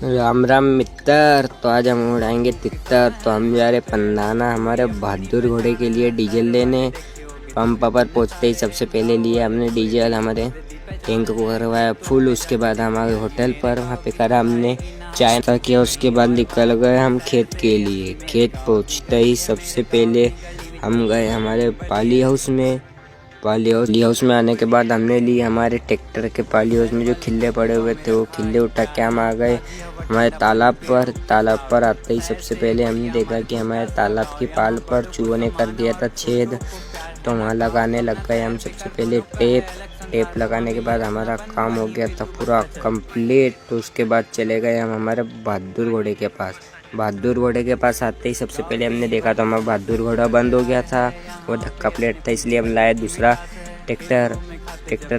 राम राम मित्र। तो आज हम उड़ाएंगे तितर। तो हम जा रहे पंधाना हमारे बहादुर घोड़े के लिए डीजल लेने। पंप पर पहुँचते ही सबसे पहले लिए हमने डीजल, हमारे टैंक को करवाया फुल। उसके बाद हमारे होटल पर वहाँ पे करा हमने चाय किया। उसके बाद निकल गए हम खेत के लिए। खेत पहुँचते ही सबसे पहले हम गए हमारे पाली हाउस में। पाली हाउस में आने के बाद हमने ली हमारे ट्रैक्टर के पाली हाउस में जो खिल्ले पड़े हुए थे वो खिल्ले उठा के हम आ गए हमारे तालाब पर। तालाब पर आते ही सबसे पहले हमने देखा कि हमारे तालाब की पाल पर चूहों ने कर दिया था छेद। तो वहाँ लगाने लग गए हम सबसे पहले टेप लगाने के बाद हमारा काम हो गया था पूरा कंप्लीट। तो उसके बाद चले गए हम हमारे बहादुर घोड़े के पास। बहादुर घोड़े के पास आते ही सबसे पहले हमने देखा तो हमारा बहादुर घोड़ा बंद हो गया था, वो धक्का प्लेट था, इसलिए हम लाए दूसरा ट्रैक्टर।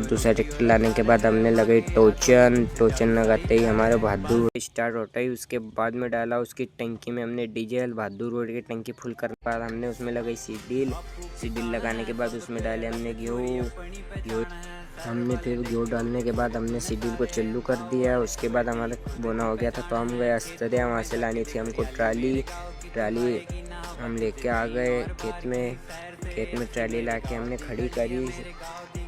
दूसरा ट्रैक्टर लाने के बाद हमने लगाई टोचन लगाते ही हमारा बहादुर स्टार्ट होता ही उसके बाद में डाला उसकी टंकी में हमने डीजल। बहादुर घोड़े की टंकी फुल करने के बाद हमने उसमें लगाई सीडील लगाने के बाद उसमें डाले हमने घी। हमने फिर घी डालने के बाद हमने सीडील को चालू कर दिया। उसके बाद हमारा बोना हो गया था तो हम गए अस्तरिया, वहाँ से लानी थी हमको ट्राली हम लेके आ गए खेत में ट्राली ला के हमने खड़ी करी।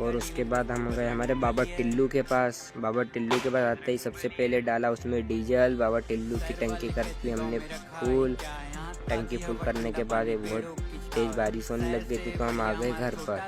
और उसके बाद हम गए हमारे बाबा टिल्लू के पास। बाबा टिल्लू के पास आते ही सबसे पहले डाला उसमें डीजल। बाबा टिल्लू की टंकी कर दी हमने फुल। टंकी फुल करने के बाद एक बहुत तेज़ बारिश होने लग गई थी तो हम आ गए घर पर।